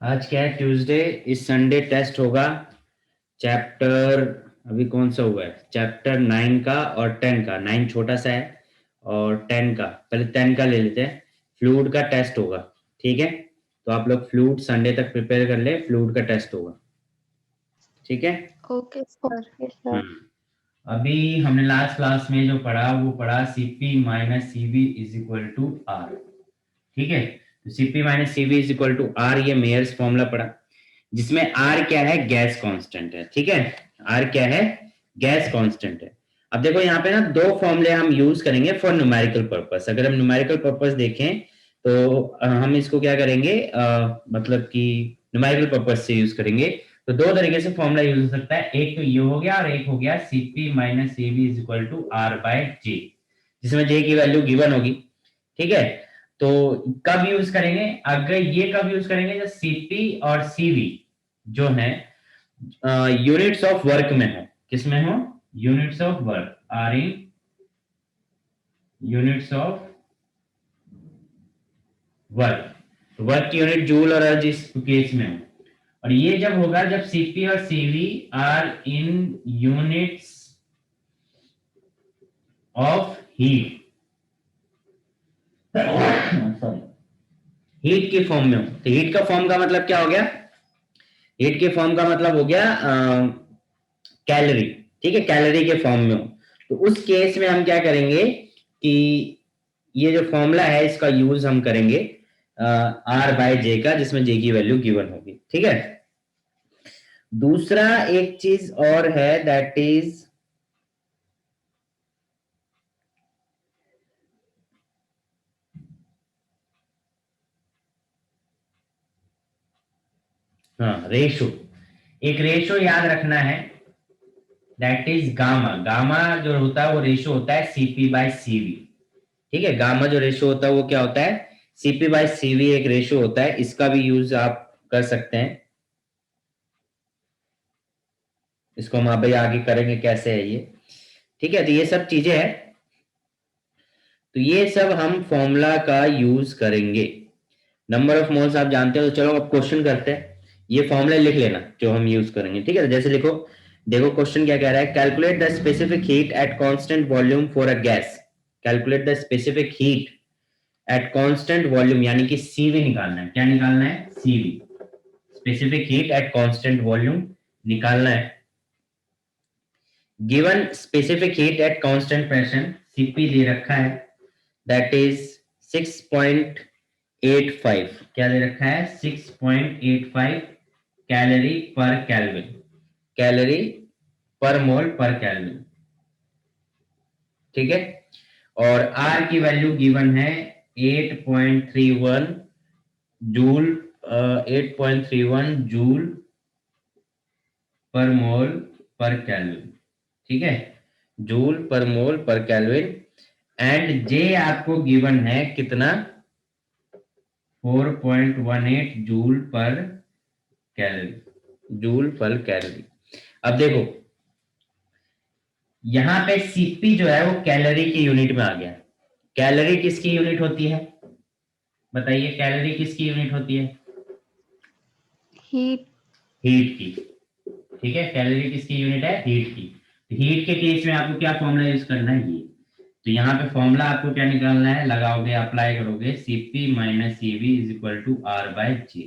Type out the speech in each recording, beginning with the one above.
आज क्या है, ट्यूसडे। इस संडे टेस्ट होगा चैप्टर, अभी कौन सा हुआ है, चैप्टर 9 का और 10 का। 9 छोटा सा है और 10 का, पहले 10 का ले लेते हैं। फ्लूइड का टेस्ट होगा, ठीक है। तो आप लोग फ्लूइड संडे तक प्रिपेयर कर ले, फ्लूइड का टेस्ट होगा, ठीक है। Okay sir. अभी हमने लास्ट क्लास में जो पढ़ा वो पढ़ा CP minus CB is equal to R, ठीक है। तो CP minus CB is equal to R, ये मेयर्स फॉर्मूला पढ़ा, जिसमें आर क्या है, गैस कांस्टेंट है, ठीक है। आर क्या है, गैस कांस्टेंट है। अब देखो यहाँ पे ना दो फॉर्मूले हम यूज करेंगे फॉर न्यूमेरिकल पर्पस। अगर हम न्यूमेरिकल पर्पस देखें तो हम इसको क्या करेंगे, मतलब कि न्यूमेरिकल पर्पस से यूज करेंगे। तो दो तरीके से फॉर्मूला यूज हो सकता है, एक तो ये हो गया और एक हो गया CP minus CB is equal to R by J, जिसमें जे की वैल्यू गिवन होगी, ठीक है। तो कब यूज करेंगे, अगर ये कब यूज करेंगे जब सीपी और सीवी जो है यूनिट्स ऑफ वर्क में हो। किसमें हो, units of work, R in units of work. Work की यूनिट जूल और अर्ज इस केस में हो। और ये जब होगा जब सीपी और CV are in units of heat, sorry, heat के फॉर्म में हो। तो हीट का फॉर्म का मतलब क्या हो गया, हीट के फॉर्म का मतलब हो गया कैलोरी, ठीक है, कैलोरी के फॉर्म में हो। तो उस केस में हम क्या करेंगे कि ये जो फॉर्मूला है इसका यूज हम करेंगे आर बाय जे का, जिसमें जे की वैल्यू गिवन होगी, ठीक है। दूसरा एक चीज और है, दैट इज हाँ, रेशो। एक रेशो याद रखना है, दैट इज गामा। गामा जो होता है वो रेशो होता है सीपी बाय सीवी, ठीक है। गामा जो रेशो होता है वो क्या होता है, सीपी बाय सीवी एक रेशो होता है। इसका भी यूज आप कर सकते हैं, इसको हम अभी आगे करेंगे कैसे है ये, ठीक है। तो ये सब चीजें हैं, तो ये सब हम फॉर्मूला का यूज करेंगे। नंबर ऑफ मोल्स आप जानते हो, तो चलो अब क्वेश्चन करते हैं। ये फॉर्मूला लिख लेना जो हम यूज करेंगे, ठीक है। जैसे लिखो, देखो क्वेश्चन क्या कह रहा है, calculate the specific heat at constant volume for a gas. Calculate the specific heat at constant volume, यानी कि सीवी निकालना है। क्या निकालना है, CV, specific heat at constant volume निकालना है। Given specific heat at constant pressure, CP दे रखा है, दैट इज 6.85। क्या दे रखा है, 6.85 कैलोरी पर केल्विन, कैलोरी पर मोल पर केल्विन, ठीक है। और आर की वैल्यू गिवन है 8.31 जूल, 8.31 जूल पर मोल पर केल्विन, ठीक है, जूल पर मोल पर केल्विन। एंड जे आपको गिवन है कितना, 4.18 जूल पर कैलोरी, जूल पर कैलोरी। अब देखो यहां पे सीपी जो है वो कैलोरी की यूनिट में आ गया। कैलोरी किसकी यूनिट होती है, बताइए, कैलोरी किसकी यूनिट होती है, हीट। हीट की, ठीक है। कैलोरी किसकी यूनिट है, हीट की। तो हीट के केस में आपको क्या फॉर्मूला यूज करना है, ये। तो यहाँ पे फॉर्मूला आपको क्या निकालना है, लगाओगे, अप्लाई करोगे, CP minus CV is equal to R by J,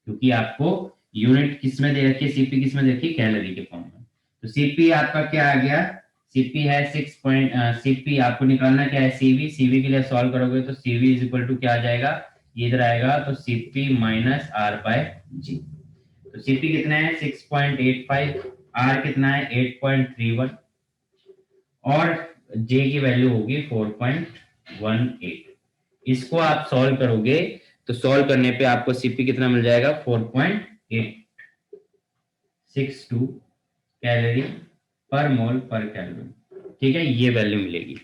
क्योंकि आपको यूनिट किस में दे रखी है, सीपी किस में दे रखी है, कैलोरी के फॉर्म में। तो सीपी आपका क्या आ गया, सीपी है 6 सीपी आपको निकालना क्या है, सीवी। सीवी के लिए सॉल्व करोगे तो सीवी इज इक्वल टू क्या आ जाएगा, ये इधर आएगा, तो सीपी माइनस आर बाय जी। तो सीपी कितना है 6.85, आर कितना है 8.31, और जे की वैल्यू होगी 4.18। इसको आप सॉल्व करोगे तो सॉल्व करने पे आपको सीपी कितना मिल जाएगा, 4.8, 0.62 कैलोरी पर मोल पर केल्विन। ठीक है, ये वैल्यू मिलेगी।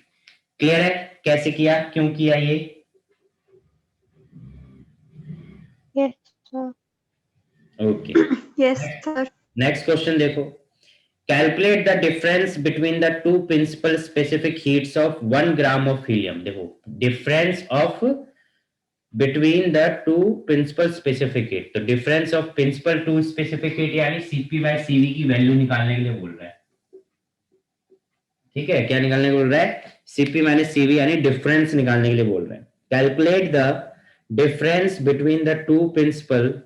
क्लियर है कैसे किया, क्यों किया ये? Yes, sir. Okay, Yes, sir. Next question देखो। Calculate the difference between the two principal specific heats of 1 gram of helium. देखो difference of between the two principal specific heat, तो difference of principal two specific heat यानी Cp/Cv की value निकालने के लिए बोल रहा है। ठीक है, क्या निकालने को बोल रहा है? Cp-Cv यानी डिफरेंस निकालने के लिए बोल रहे हैं। Calculate the difference between the two principal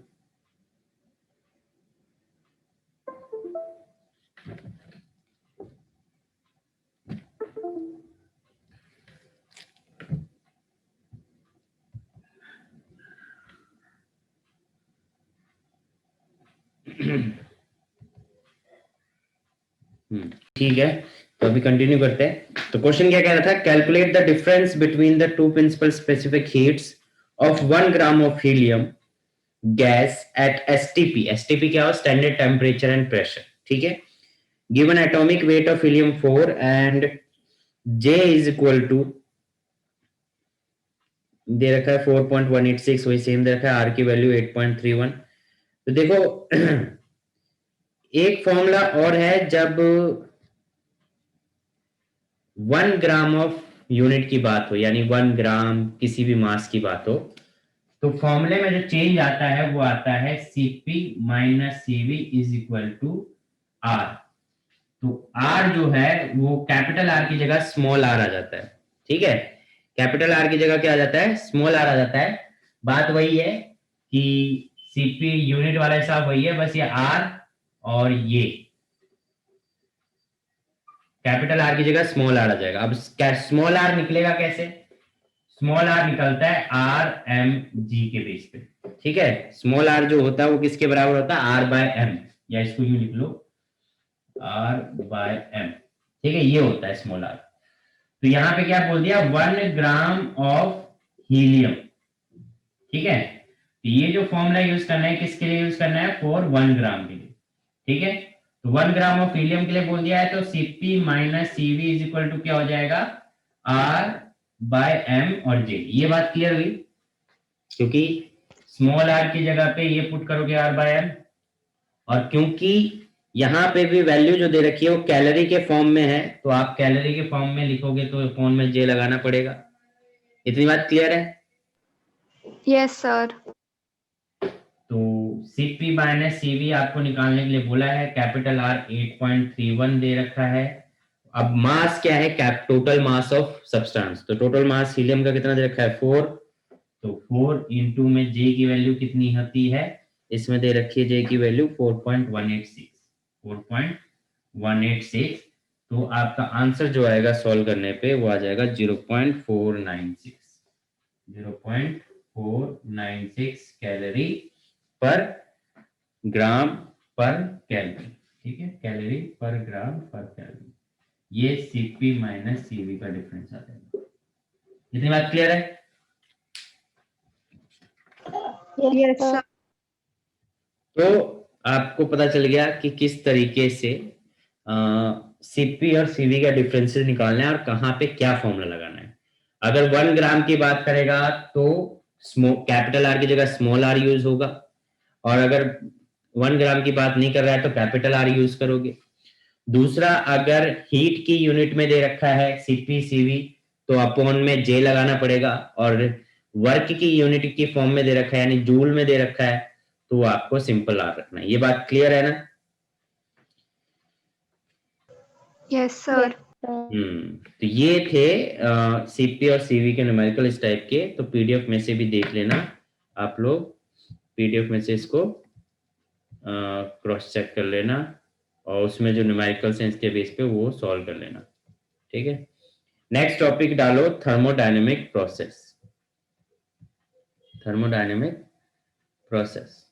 ठीक है, तो अभी कंटिन्यू करते हैं। तो क्वेश्चन क्या कह रहा था? Calculate the difference between the two principal specific heats of 1 gram of helium gas at STP. STP क्या हो? Standard temperature and pressure. ठीक है, given atomic weight of helium 4 and J is equal to दे रखा है 4.186, वही same दे रखा है। R की वैल्यू 8.31। तो देखो एक फॉर्मूला और है, जब 1 ग्राम ऑफ यूनिट की बात हो, यानी 1 ग्राम किसी भी मास की बात हो, तो फॉर्मूले में जो चेंज आता है वो आता है Cp-Cv is equal to R। तो R जो है वो कैपिटल R की जगह स्मॉल r आ जाता है। ठीक है, कैपिटल R की जगह क्या आ जाता है? स्मॉल r आ जाता है। बात वही है कि Cp यूनिट वाला हिसाब वही है, बस ये R और ये कैपिटल R की जगह स्मॉल r आ जाएगा। अब स्मॉल r निकलेगा कैसे? स्मॉल r निकलता है आर एम जी के बेस पे। ठीक है, स्मॉल r जो होता है वो किसके बराबर होता है? R/m, या इसको यूं लिख लो R/m। ठीक है, ये होता है स्मॉल r। तो यहां पे क्या बोल दिया? 1 ग्राम ऑफ हीलियम। ठीक है, तो ये जो फॉर्मूला यूज करना है किसके लिए यूज करना है? फॉर 1 ग्राम के लिए। ठीक है, तो 1 ग्राम ऑफ हीलियम के लिए बोल दिया है, तो Cp-Cv इज इक्वल टू क्या हो जाएगा? R/m और J। ये बात क्लियर हुई? क्योंकि स्मॉल r की जगह पे ये पुट करोगे R/m, और क्योंकि यहाँ पे भी वैल्यू जो दे रखी है वो कैलोरी के फॉर्म में है, तो आप कैलोरी के फॉर्म में लिखोगे तो फॉर्म में J लगाना पड़ेगा। इतनी बात क्लियर है? Yes, sir. तो Cp-Cv आपको निकालने के लिए बोला है। कैपिटल R 8.31 दे रखा है। अब मास क्या है? Total mass of substance. तो टोटल मास हीलियम का कितना दे रखा है? 4। तो 4 इंटू में J की वैल्यू कितनी होती है? इसमें दे रखी है J की वैल्यू 4.186। 4.186। तो आपका आंसर जो आएगा सॉल्व करने पे वो आ जाएगा 0.496। 0.496 कैलोरी पर ग्राम पर केल्विन। ठीक है, कैलोरी पर ग्राम पर केल्विन। ये Cp-Cv का डिफरेंस आ जाएगा। इतनी बात क्लियर है? Yes, sir. तो आपको पता चल गया कि किस तरीके से Cp और Cv का डिफरेंसेस निकालना है और कहाँ पे क्या फॉर्मूला लगाना है। अगर 1 ग्राम की बात करेगा तो कैपिटल R की जगह स्मॉल r यूज होगा, और अगर 1 ग्राम की बात नहीं कर रहा है तो कैपिटल R यूज करोगे। दूसरा, अगर हीट की यूनिट में दे रखा है Cp/Cv तो अपॉन में J लगाना पड़ेगा, और वर्क की यूनिट की फॉर्म में दे रखा है यानी जूल में दे रखा है तो आपको सिंपल R रखना है। ये बात क्लियर है ना? Yes, sir. तो ये थे Cp और Cv के न्यूमेरिकल इस टाइप के। तो पीडीएफ में से भी देख लेना आप लोग, पीडीएफ में से इसको क्रॉस चेक कर लेना, और उसमें जो न्यूमेरिकल्स हैं इसके बेस पे वो सॉल्व कर लेना। ठीक है, नेक्स्ट टॉपिक डालो thermodynamic process. Thermodynamic process.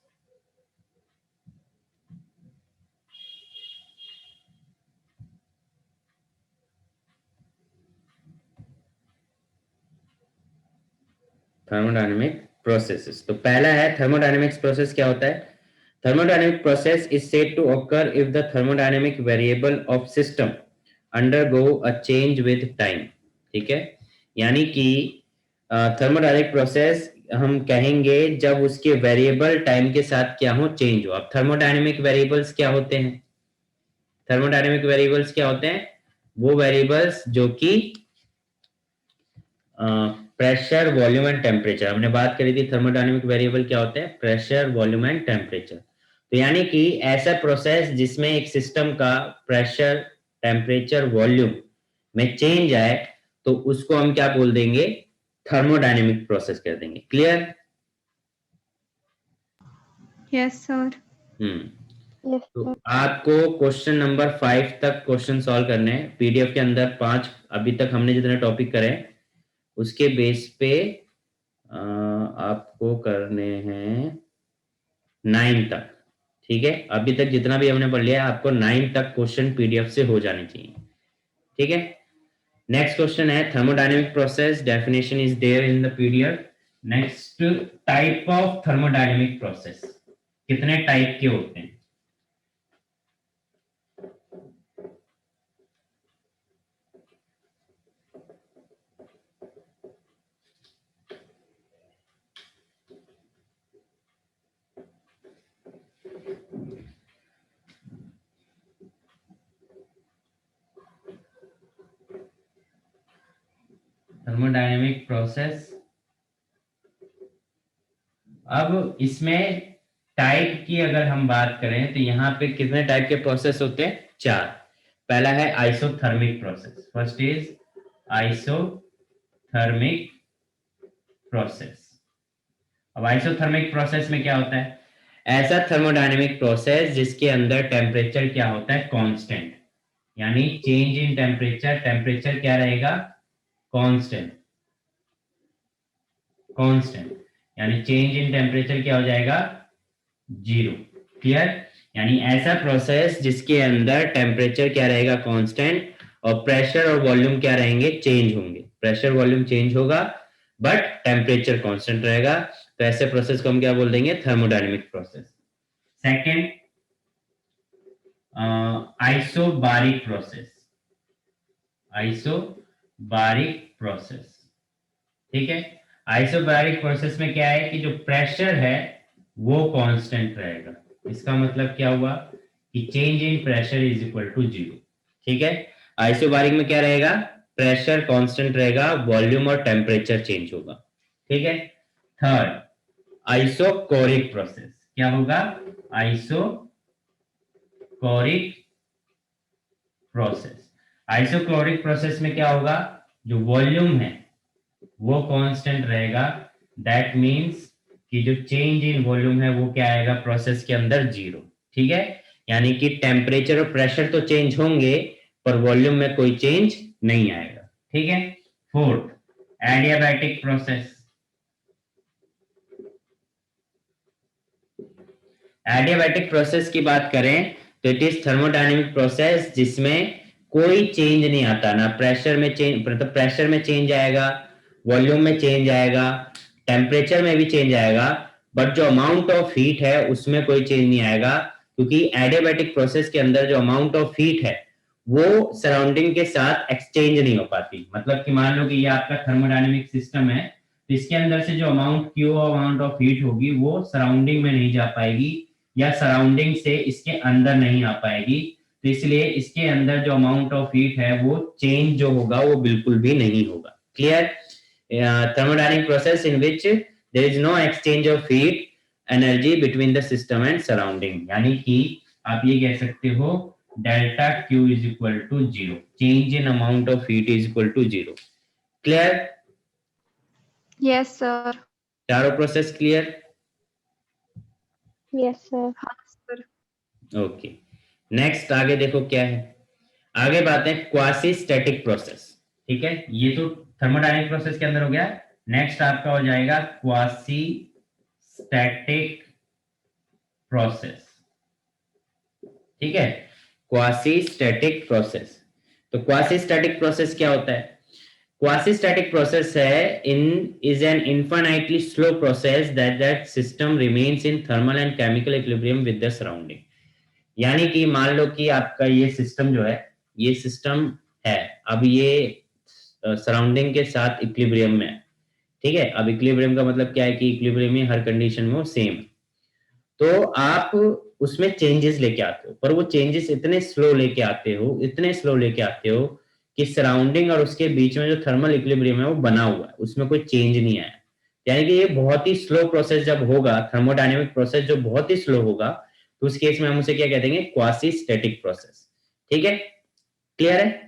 Thermodynamic processes. तो पहला है थर्मोडायनेमिक्स प्रोसेस क्या होता है? thermodynamic process is said to occur if the thermodynamic variable of system undergo a change with time. ठीक है, यानी कि थर्मोडायनेमिक प्रोसेस हम कहेंगे जब उसके वेरिएबल टाइम के साथ क्या हो, चेंज हो. अब थर्मोडायनेमिक वेरिएबल्स क्या होते हैं? थर्मोडायनेमिक वेरिएबल्स क्या होते हैं? वो वेरिएबल्स जो कि प्रेशर, वॉल्यूम एंड टेम्परेचर. हमने बात करी थी थर्मोडायनेमिक वेरिएबल क्या होते हैं? Pressure, volume and temperature. तो यानी कि ऐसा प्रोसेस जिसमें एक सिस्टम का प्रेशर, टेम्परेचर, वॉल्यूम में चेंज आए तो उसको हम क्या बोल देंगे? थर्मोडायनेमिक प्रोसेस कर देंगे. क्लियर? Yes, sir. तो आपको क्वेश्चन नंबर 5 तक क्वेश्चन सॉल्व करने हैं. पीडीएफ के अंदर 5 अभी तक हमने जितने टॉपिक करे उसके बेस पे आपको करने हैं 9 तक. ठीक है, अभी तक जितना भी हमने पढ़ लिया आपको 9 तक क्वेश्चन पीडीएफ से हो जाने चाहिए. ठीक है, नेक्स्ट क्वेश्चन है thermodynamic process. Definition is there in the PDF. Next, type of thermodynamic process. कितने टाइप के होते हैं? Thermodynamic process. अब इसमें टाइप की अगर हम बात करें तो यहाँ पे कितने टाइप के प्रोसेस होते हैं? 4. पहला है isothermal process. First is isothermal process. अब आइसोथर्मिक प्रोसेस में क्या होता है? ऐसा थर्मोडायनेमिक प्रोसेस जिसके अंदर टेम्परेचर क्या होता है? कांस्टेंट. यानी चेंज इन टेम्परेचर, टेम्परेचर क्या रहेगा? कांस्टेंट. कांस्टेंट यानी चेंज इन टेम्परेचर क्या हो जाएगा? 0. क्लियर? यानी ऐसा प्रोसेस जिसके अंदर टेम्परेचर क्या रहेगा? कांस्टेंट, और प्रेशर और वॉल्यूम क्या रहेंगे? चेंज होंगे. प्रेशर, वॉल्यूम चेंज होगा बट टेम्परेचर कांस्टेंट रहेगा. तो ऐसे प्रोसेस को हम क्या बोल देंगे? Thermodynamic process. Second, isobaric process. Isobaric process. ठीक है, आइसोबारिक प्रोसेस में क्या है कि जो प्रेशर है वो कांस्टेंट रहेगा. इसका मतलब क्या हुआ कि change in pressure is equal to 0. ठीक है, आइसोबारिक में क्या रहेगा? प्रेशर कांस्टेंट रहेगा, वॉल्यूम और टेम्परेचर चेंज होगा. ठीक है. Third, isochoric process. क्या होगा? Isochoric process. आइसोकोरिक प्रोसेस में क्या होगा? जो वॉल्यूम है वो कांस्टेंट रहेगा. दैट मींस कि जो चेंज इन वॉल्यूम है वो क्या आएगा प्रोसेस के अंदर? 0. ठीक है, यानी कि टेम्परेचर और प्रेशर तो चेंज होंगे पर वॉल्यूम में कोई चेंज नहीं आएगा. ठीक है. Fourth, adiabatic process. Adiabatic process की बात करें तो इट इज थर्मोडायनेमिक प्रोसेस जिसमें कोई चेंज नहीं आता. ना प्रेशर में चेंज, मतलब प्रेशर में चेंज आएगा, वॉल्यूम में चेंज आएगा, टेम्परेचर में भी चेंज आएगा, बट जो अमाउंट ऑफ हीट है उसमें कोई चेंज नहीं आएगा. क्योंकि एडियाबैटिक प्रोसेस के अंदर जो अमाउंट ऑफ हीट है वो सराउंडिंग के साथ एक्सचेंज नहीं हो पाती. मतलब कि मान लो कि ये आपका थर्मोडायनेमिक सिस्टम है तो इसके अंदर से जो अमाउंट ऑफ हीट होगी वो सराउंडिंग में नहीं जा पाएगी या सराउंडिंग से इसके अंदर नहीं आ पाएगी. तो इसलिए इसके अंदर जो अमाउंट ऑफ हीट है वो चेंज जो होगा वो बिल्कुल भी नहीं होगा. Clear? thermodynamic process in which there is no exchange of heat energy between the system and surrounding. यानी कि आप ये कह सकते हो delta Q is equal to 0. Change in amount of heat is equal to 0. Clear? Yes, sir. चारों process clear? Yes, sir. हाँ, sir. Okay. Next आगे देखो क्या है. आगे बात है क्वासी स्टैटिक प्रोसेस. ठीक है, ये तो थर्मोडायनेमिक प्रोसेस के अंदर हो गया. नेक्स्ट आपका हो जाएगा क्वासी स्टैटिक प्रोसेस. ठीक है, क्वासी स्टैटिक प्रोसेस. तो क्वासी स्टैटिक प्रोसेस क्या होता है? Quasi-static process है is an infinitely slow process that system remains in thermal and chemical equilibrium with the surrounding. यानी कि मान लो कि आपका ये सिस्टम जो है, ये सिस्टम है, अब ये सराउंडिंग के साथ इक्विलिब्रियम में है, ठीक है। अब इक्विलिब्रियम का मतलब क्या है कि इक्विलिब्रियम में हर कंडीशन में वो सेम है, तो आप उसमें चेंजेस लेके आते हो, पर वो चेंजेस इतने स्लो लेके आते हो, इतने स्लो लेके आते हो कि सराउंडिंग और उसके बीच में जो थर्मल इक्विलिब्रियम है वो बना हुआ है, उसमें कोई चेंज नहीं आया। यानी कि ये बहुत ही स्लो प्रोसेस जब होगा, थर्मोडायनेमिक प्रोसेस जो बहुत ही स्लो होगा, तो उस केस में हम उसे क्या कह देंगे, क्वासी स्टैटिक प्रोसेस। ठीक है, क्लियर है?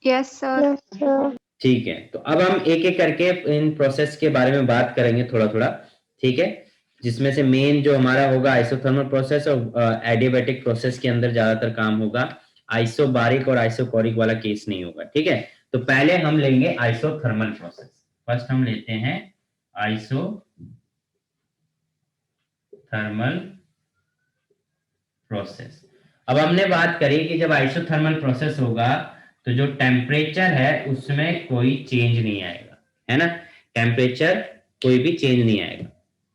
Yes, sir. Yes, sir. ठीक है, तो अब हम एक एक करके इन प्रोसेस के बारे में बात करेंगे थोड़ा थोड़ा, ठीक है। जिसमें से मेन जो हमारा होगा आइसोथर्मल प्रोसेस और एडियाबैटिक प्रोसेस के अंदर ज्यादातर काम होगा, आइसोबारिक और आइसोकोरिक वाला केस नहीं होगा, ठीक है। तो पहले हम लेंगे आइसोथर्मल प्रोसेस। फर्स्ट हम लेते हैं आइसोथर्मल प्रोसेस। अब हमने बात करी कि जब आइसोथर्मल प्रोसेस होगा तो जो टेम्परेचर है उसमें कोई चेंज नहीं आएगा, है ना। टेम्परेचर कोई भी चेंज नहीं आएगा,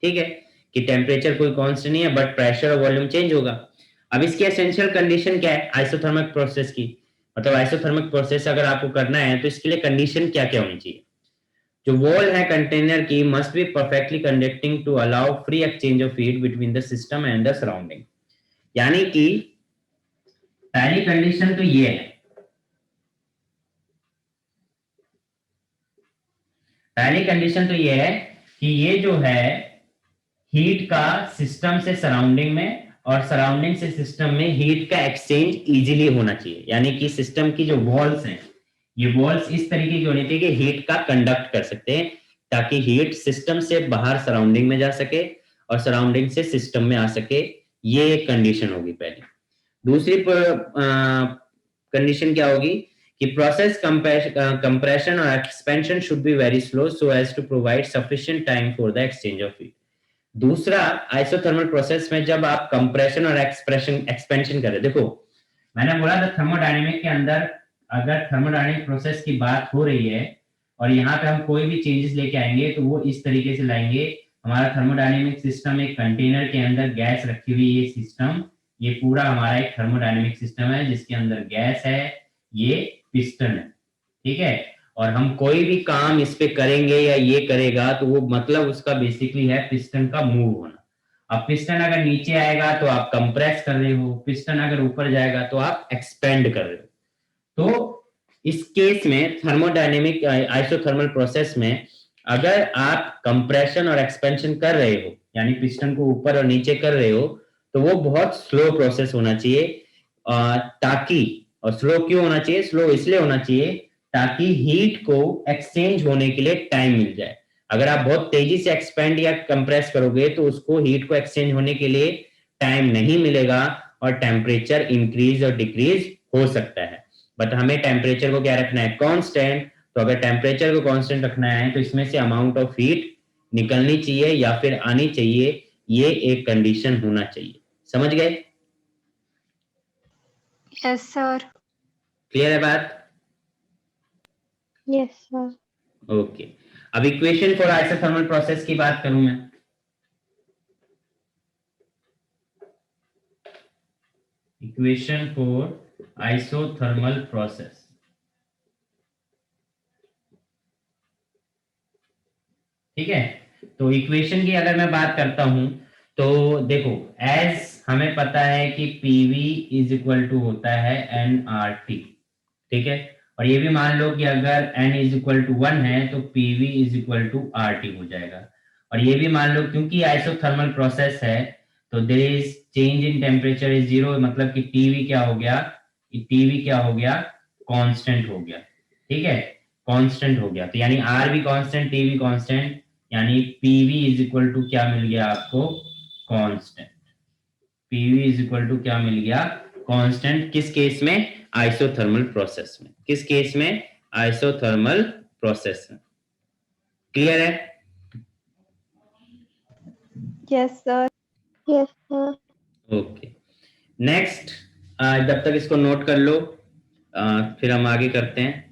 ठीक है, कि टेम्परेचर कोई कांस्टेंट नहीं है, बट प्रेशर और वॉल्यूम चेंज होगा। अब इसकी एसेंशियल कंडीशन क्या है आइसोथर्मिक प्रोसेस की, मतलब आइसोथर्मिक प्रोसेस अगर आपको करना है तो इसके लिए कंडीशन क्या क्या होनी चाहिए। जो वॉल है कंटेनर की must be perfectly conducting to allow free exchange of heat between the system and the surrounding. यानी कि पहली कंडीशन तो ये है, पहली कंडीशन तो ये है कि ये जो है हीट का सिस्टम से सराउंडिंग में और सराउंडिंग से सिस्टम में हीट का एक्सचेंज इजीली होना चाहिए। यानी कि सिस्टम की जो वॉल्स हैं, ये वॉल्स इस तरीके की होनी चाहिए कि हीट का कंडक्ट कर सकते हैं, ताकि हीट सिस्टम से बाहर सराउंडिंग में जा सके और सराउंडिंग से सिस्टम में आ सके। ये एक कंडीशन होगी पहली। दूसरी कंडीशन क्या होगी कि प्रोसेस कंप्रेशन और expansion should be very slow so as to provide sufficient time for the exchange of heat. दूसरा, आइसोथर्मल प्रोसेस में जब आप कंप्रेशन और एक्सपेंशन करें, देखो मैंने बोला था थर्मोडायनेमिक के अंदर अगर थर्मोडायनेमिक प्रोसेस की बात हो रही है और यहाँ पे हम कोई भी चेंजेस लेके आएंगे तो वो इस तरीके से लाएंगे। हमारा थर्मोडायनेमिक सिस्टम एक कंटेनर के अंदर गैस रखी हुई, ये सिस्टम, ये पूरा हमारा एक थर्मोडायनेमिक सिस्टम है जिसके अंदर गैस है, ये पिस्टन है, ठीक है। और हम कोई भी काम इस पे करेंगे या ये करेगा तो वो मतलब उसका बेसिकली है पिस्टन का मूव होना। अब पिस्टन अगर नीचे आएगा तो आप कंप्रेस कर रहे हो, पिस्टन अगर ऊपर जाएगा तो आप एक्सपेंड कर रहे हो। तो इस केस में थर्मोडायनेमिक आइसोथर्मल प्रोसेस में अगर आप कंप्रेशन और एक्सपेंशन कर रहे हो, यानी पिस्टन को ऊपर और नीचे कर रहे हो, तो वो बहुत स्लो प्रोसेस होना चाहिए। ताकि, और स्लो क्यों होना चाहिए, स्लो इसलिए होना चाहिए ताकि हीट को एक्सचेंज होने के लिए टाइम मिल जाए। अगर आप बहुत तेजी से एक्सपेंड या कंप्रेस करोगे तो उसको हीट को एक्सचेंज होने के लिए टाइम नहीं मिलेगा और टेम्परेचर इंक्रीज और डिक्रीज हो सकता है। बट हमें टेम्परेचर को क्या रखना है, कांस्टेंट। तो अगर टेम्परेचर को कांस्टेंट रखना है तो इसमें से अमाउंट ऑफ हीट निकलनी चाहिए या फिर आनी चाहिए, ये एक कंडीशन होना चाहिए। समझ गए? Yes, sir. क्लियर है बात? Yes, sir. ओके। अब इक्वेशन फॉर आइसोथर्मल प्रोसेस की बात करूं मैं। इक्वेशन फॉर आइसोथर्मल प्रोसेस, ठीक है। तो इक्वेशन की अगर मैं बात करता हूं तो देखो, एज हमें पता है कि पीवी इज इक्वल टू होता है एन आर टी, ठीक है। और ये भी मान लो कि अगर n इज इक्वल टू 1 है तो PV is equal to R T हो जाएगा। और ये भी मान लो क्योंकि आइसोथर्मल प्रोसेस है तो there is change in temperature is zero, मतलब कि टीवी क्या हो गया, टीवी क्या हो गया, कांस्टेंट हो गया, ठीक है, कांस्टेंट हो गया। तो यानी आर भी कांस्टेंट, टी भी कांस्टेंट, यानी पीवी इज इक्वल टू क्या मिल गया आपको, constant. PV is equal to क्या मिल गया, कांस्टेंट। किस केस में, आइसोथर्मल प्रोसेस में। किस केस में, आइसोथर्मल प्रोसेस में। क्लियर है? Yes, sir. Yes, sir. Okay, next, जब तक इसको नोट कर लो, फिर हम आगे करते हैं।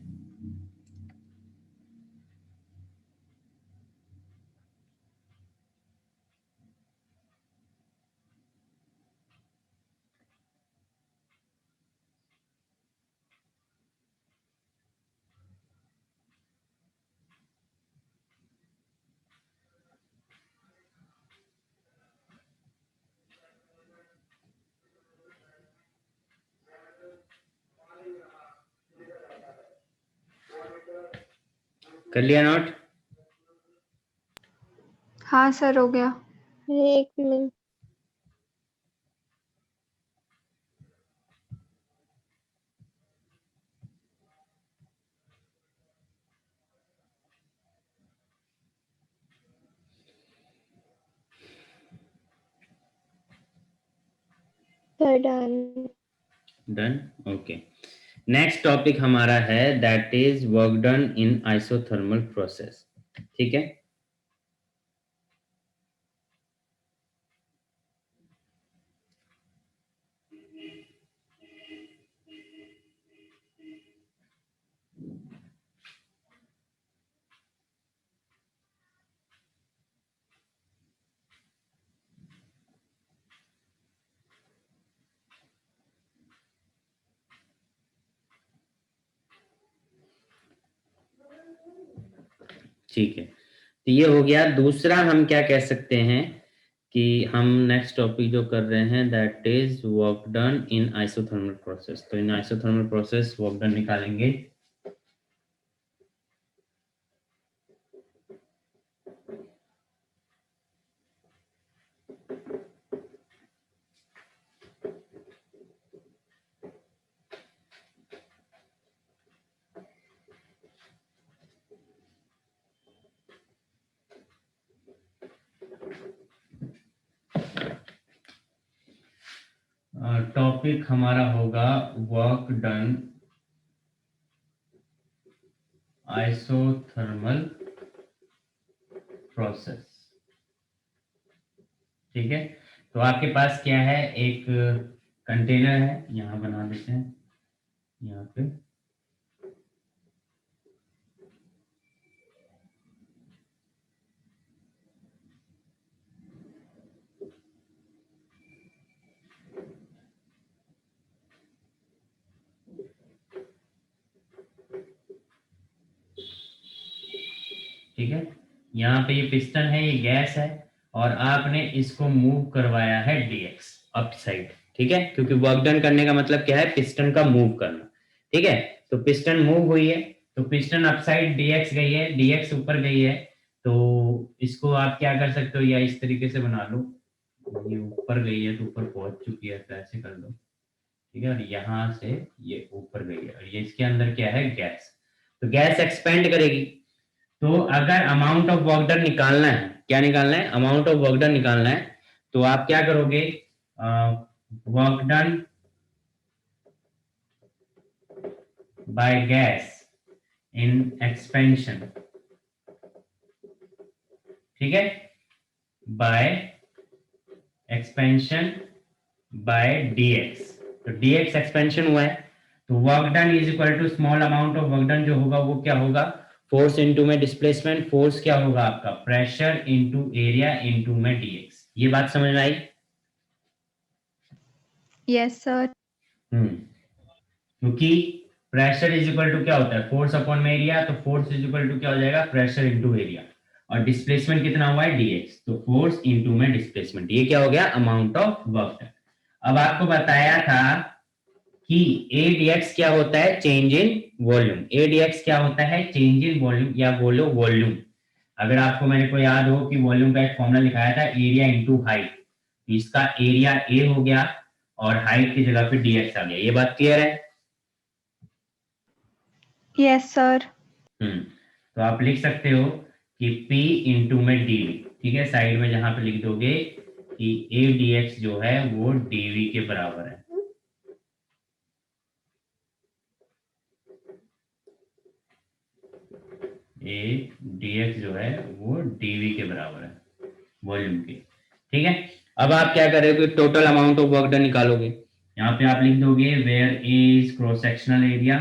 कर लिया नोट? हाँ सर, हो गया। एक minute. Done. Done, okay. Next topic हमारा है that is work done in isothermal process. ठीक है, ठीक है। तो ये हो गया। दूसरा हम क्या कह सकते हैं कि हम नेक्स्ट टॉपिक जो कर रहे हैं that is work done in isothermal process. तो इन आइसोथर्मल प्रोसेस वर्क डन निकालेंगे। टॉपिक हमारा होगा वर्क डन आइसोथर्मल प्रोसेस। ठीक है, तो आपके पास क्या है, एक कंटेनर है, यहां बना देते हैं यहाँ पे। ठीक है, यहाँ पे ये पिस्टन है, ये गैस है, और आपने इसको मूव करवाया है dx अप साइड। ठीक है, क्योंकि वर्क डन करने का मतलब क्या है, पिस्टन का मूव करना। ठीक है, तो पिस्टन मूव हुई है, तो पिस्टन अप साइड dx गई है, dx ऊपर गई है। तो इसको आप क्या कर सकते हो, या इस तरीके से बना लो, ये ऊपर गई है तो ऊपर पहुंच चुकी है, तो ऐसे कर लो। ठीक है, और यहाँ से ये ऊपर गई है, और ये इसके अंदर क्या है, गैस। तो गैस एक्सपेंड करेगी। तो अगर अमाउंट ऑफ वर्क डन निकालना है, क्या निकालना है, अमाउंट ऑफ वर्क डन निकालना है, तो आप क्या करोगे, work done by gas in expansion. ठीक है, बाय एक्सपेंशन बाय dx। तो dx एक्सपेंशन हुआ है, तो work done is equal to small amount of work done जो होगा वो क्या होगा, फोर्स इनटू में डिस्प्लेसमेंट, फोर्स क्या होगा आपका, प्रेशर इनटू एरिया इनटू में dx। ये बात समझ में आई? Yes sir. क्योंकि प्रेशर इज इक्वल टू क्या होता है, फोर्स अपॉन में एरिया, तो फोर्स इज इक्वल टू क्या हो जाएगा, प्रेशर इनटू एरिया, और डिस्प्लेसमेंट कितना हुआ है, dx, तो फोर्स इनटू में डिस्प्लेसमेंट, ये क्या हो गया, अमाउंट ऑफ वर्क डन। अब आपको बताया था कि a dx क्या होता है, change in volume. a dx क्या होता है, चेंज इन वॉल्यूम, या बोलो वॉल्यूम। अगर आपको मेरे को याद हो कि वॉल्यूम का एक फॉर्मूला लिखाया था, एरिया इनटू हाइट, इसका एरिया a हो गया और हाइट की जगह पे dx आ गया। ये बात क्लियर है? Yes sir. तो आप लिख सकते हो कि P इंटू में dv। ठीक है, साइड में जहां पे लिख दोगे कि a dx जो है वो dv के बराबर है। a dx जो है वो dv के बराबर है, वॉल्यूम के। ठीक है, अब आप क्या करोगे, total amount of work done निकालोगे। यहाँ पे आप लिख दोगे where A is cross sectional area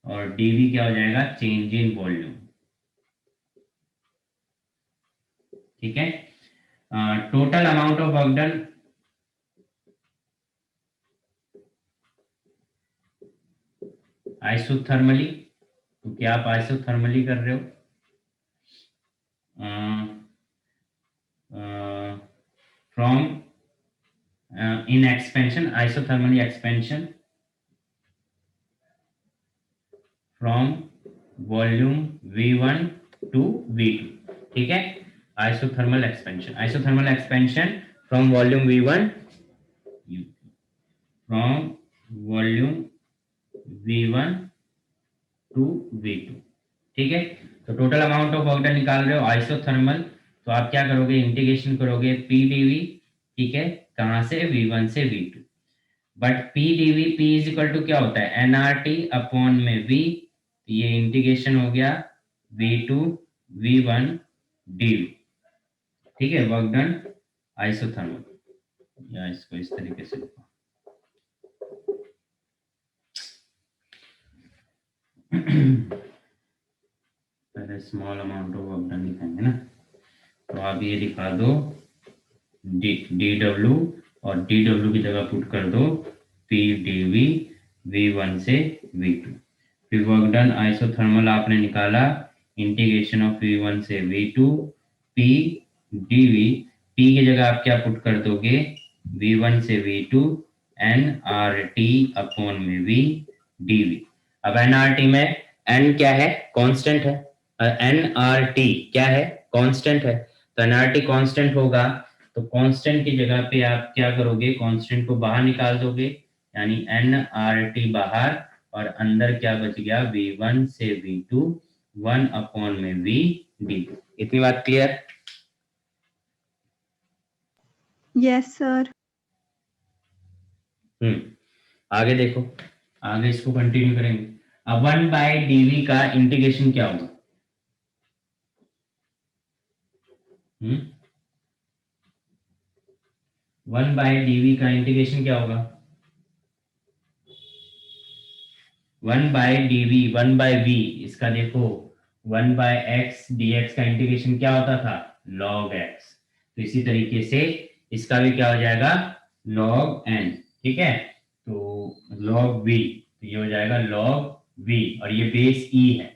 और डीवी क्या हो जाएगा, चेंज इन वॉल्यूम। ठीक है, total amount of work done, isothermally, क्योंकि आप आइसोथर्मली कर रहे हो, from in expansion, isothermally expansion from volume V1 to V2। ठीक है, isothermal expansion from volume V1 from volume V1 to V2। ठीक है, तो total amount of work done निकाल रहे हो आइसोथर्मल, तो आप क्या करोगे, इंटीग्रेशन करोगे P dV। ठीक है, कहां से, V1 से V2। But P dV, P is equal to क्या होता है, nRT अपॉन में V, ये इंटीग्रेशन हो गया V2 V1 dV। ठीक है, वर्क डन आइसोथर्मल, या इसको इस तरीके से लिखो। पहले small amount of work done लिखेंगे ना, तो आप ये दिखा दो DW और DW की जगह पुट कर दो P dV V1 से V2। फिर वर्क डन आइसोथर्मल आपने निकाला, इंटीग्रेशन ऑफ V1 से V2 P dV, P की जगह आप क्या पुट कर दोगे, V1 से V2 nRT अपॉन में V dV। अब nRT में n क्या है, कांस्टेंट है, nRT क्या है, कांस्टेंट है, तो nRT कांस्टेंट होगा, तो कांस्टेंट की जगह पे आप क्या करोगे, कांस्टेंट को बाहर निकाल दोगे, यानी nRT बाहर और अंदर क्या बच गया, V1 से V2 1 अपॉन में V dV। इतनी बात क्लियर? Yes sir. आगे देखो, आगे इसको कंटिन्यू करेंगे। अब 1 बाय dV का इंटीग्रेशन क्या होगा, 1 बाय dV का इंटीग्रेशन क्या होगा, 1 बाय dV 1 बाय V, इसका देखो 1 बाय x dx का इंटीग्रेशन क्या होता था, log x। तो इसी तरीके से इसका भी क्या हो जाएगा, log n। ठीक है, तो log v, तो ये हो जाएगा log v और ये बेस e है।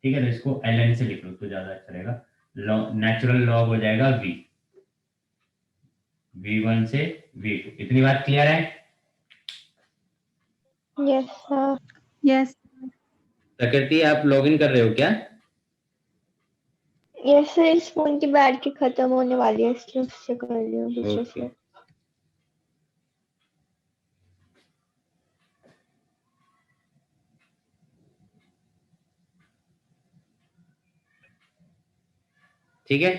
ठीक है, तो इसको ln से लिख लो तो ज्यादा अच्छा रहेगा, नेचुरल log हो जाएगा v, v1 से v2। इतनी बात क्लियर है? Yes sir. यस प्रकृति आप लॉगिन कर रहे हो क्या? यस सर, इस फोन की बैटरी खत्म होने वाली है, इसलिए उससे कर रही हूँ, दूसरे ओके, से। ठीक है,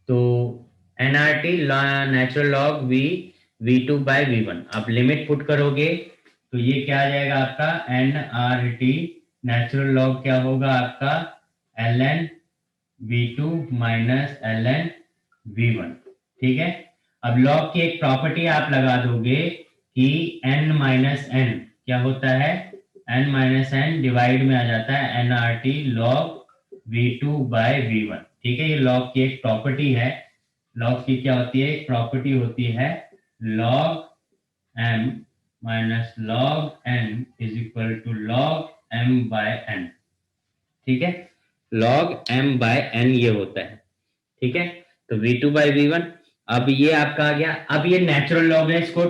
तो nRT natural log v v2 by v1, आप लिमिट पुट करोगे तो ये क्या आ जाएगा आपका, nRT नेचुरल लॉग क्या होगा आपका, ln v2 minus ln v1। ठीक है, अब लॉग की एक प्रॉपर्टी आप लगा दोगे कि n माइनस n क्या होता है, n माइनस n डिवाइड में आ जाता है nRT log v2 by v1। ठीक है, ये लॉग की एक प्रॉपर्टी है, लॉग की क्या होती है, एक प्रॉपर्टी होती है log m minus log n is equal to log m by n। ठीक है, log m बाय n ये होता है। ठीक है, तो v2 बाय v1, अब ये आपका आ गया। अब ये नेचुरल लॉग है, इसको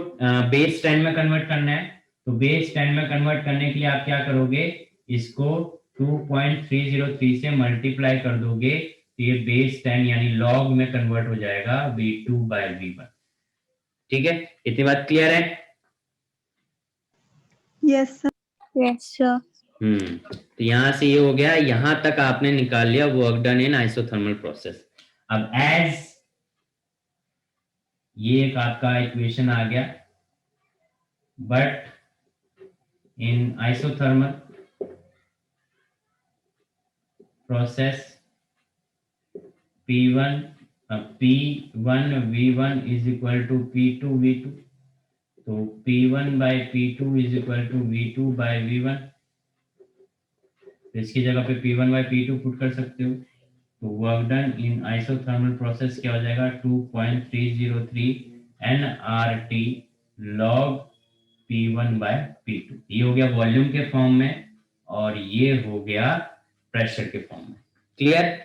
बेस 10 में कन्वर्ट करना है, तो बेस 10 में कन्वर्ट करने के लिए आप क्या करोगे, इसको 2.303 से मल्टीप्लाई कर दोगे, तो ये बेस 10 यानी लॉग में कन्वर्ट हो जाएगा v2 बाय v1। ठीक है, इतनी बात क्लियर है? Yes sir. Yes sir. तो यहां से ये हो गया, यहां तक आपने निकाल लिया work done in isothermal process. अब एज ये एक आपका इक्वेशन आ गया, but in isothermal process P1 P1 V1 is equal to P2 V2, तो P1 by P2 is equal to V2 by V1, इसकी जगह पे P1 बाई P2 पुट कर सकते हो, तो work done in isothermal process क्या हो जाएगा 2.303 nRT log P1 bye P2। ये हो गया वॉल्यूम के फॉर्म में और ये हो गया प्रेशर के फॉर्म में। क्लियर?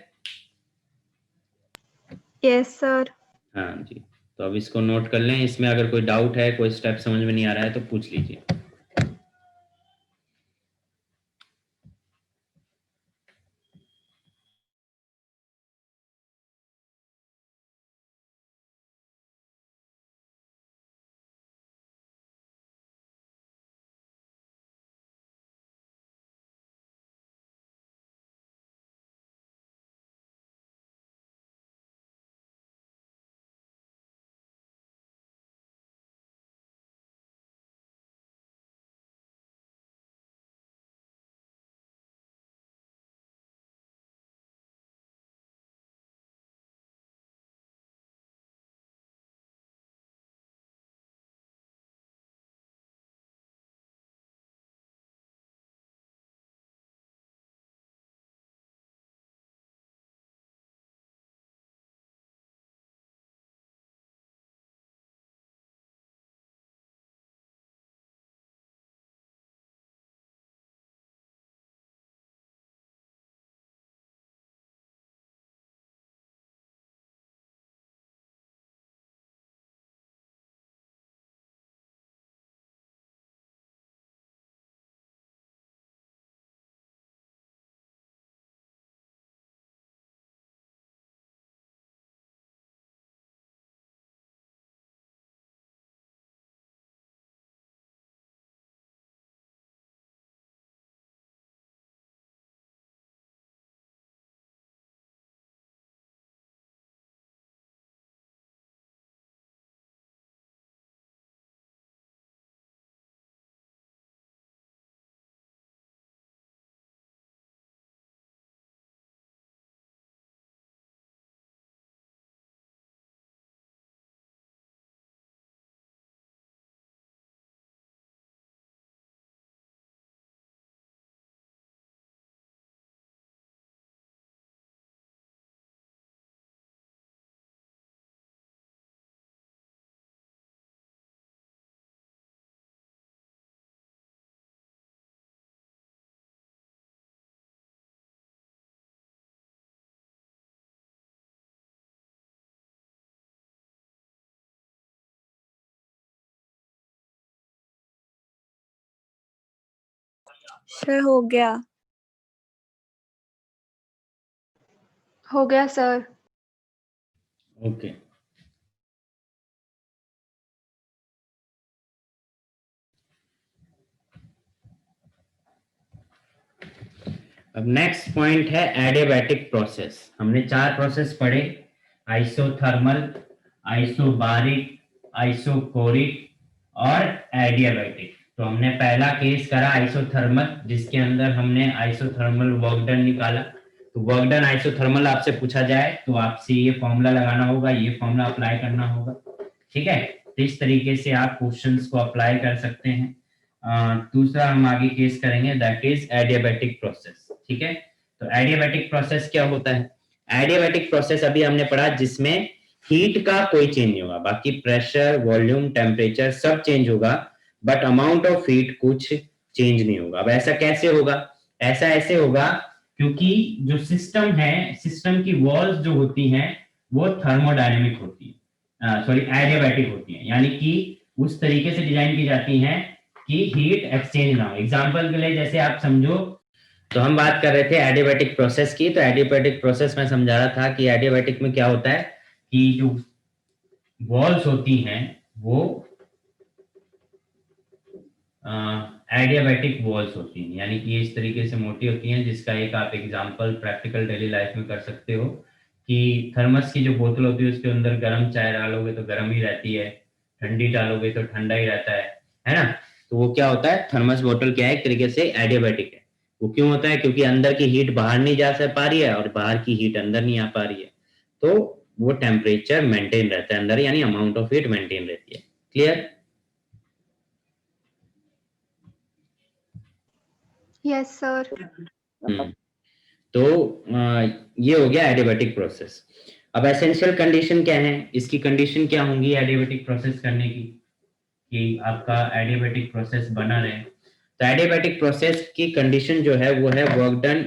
Yes sir. हाँ जी, तो अब इसको नोट कर लें। इसमें अगर कोई डाउट है, कोई स्टेप समझ में नहीं आ रहा है तो पूछ लीजिए। सर हो गया। हो गया सर। ओके, अब नेक्स्ट पॉइंट है एडियाबैटिक प्रोसेस। हमने 4 प्रोसेस पढ़े, आइसोथर्मल, आइसोबारिक, आइसोकोरिक और एडियाबैटिक। तो हमने पहला केस करा आइसोथर्मल, जिसके अंदर हमने आइसोथर्मल वर्क डन निकाला। तो वर्क डन आइसोथर्मल आपसे पूछा जाए तो आपसे ये फॉर्मूला लगाना होगा, ये फॉर्मूला अप्लाई करना होगा। ठीक है, तो इस तरीके से आप क्वेश्चंस को अप्लाई कर सकते हैं। दूसरा हम आगे केस करेंगे, दैट इज एडियाबैटिक प्रोसेस। ठीक है, तो एडियाबैटिक प्रोसेस क्या होता है? एडियाबैटिक प्रोसेस अभी हमने पढ़ा जिसमें हीट का कोई चेंज नहीं होगा, बाकी प्रेशर, वॉल्यूम, टेम्परेचर सब चेंज होगा, बट अमाउंट ऑफ हीट कुछ चेंज नहीं होगा। अब ऐसा कैसे होगा? ऐसा ऐसे होगा क्योंकि जो सिस्टम है, सिस्टम की वॉल्स जो होती हैं वो थर्मोडायनेमिक होती है, सॉरी एडियाबैटिक होती है, यानी कि उस तरीके से डिजाइन की जाती हैं कि हीट एक्सचेंज ना हो। एग्जांपल के लिए जैसे आप समझो, तो हम बात कर रहे थे एडियाबैटिक प्रोसेस की, तो एडियाबैटिक प्रोसेस में समझा रहा था कि एडियाबैटिक में क्या होता है कि जो वॉल्स होती हैं वो एडियाबैटिक वॉल्स होती हैं, यानी कि इस तरीके से मोटी होती हैं, जिसका एक आप एग्जांपल प्रैक्टिकल डेली लाइफ में कर सकते हो कि थर्मस की जो बोतल होती है उसके अंदर गर्म चाय डालोगे तो गर्म ही रहती है, ठंडी डालोगे तो ठंडा ही रहता है ना। तो वो क्या होता है, थर्मस बोतल क्या है, एक तरीके से एडियाबैटिक है। वो क्यों होता है? क्योंकि अंदर की हीट बाहर नहीं जा पा रही है और बाहर की हीट अंदर नहीं आ पा रही है। तो वो टेम्परेचर मेंटेन रहता है अंदर, यानी अमाउंट ऑफ हीट मेंटेन रहती है। क्लियर? Yes sir. तो ये हो गया एडियाबैटिक प्रोसेस। अब एसेंशियल कंडीशन क्या है, इसकी कंडीशन क्या होंगी एडियाबैटिक प्रोसेस करने की कि आपका एडियाबैटिक प्रोसेस बना रहे? तो एडियाबैटिक प्रोसेस की कंडीशन जो है वो है work done,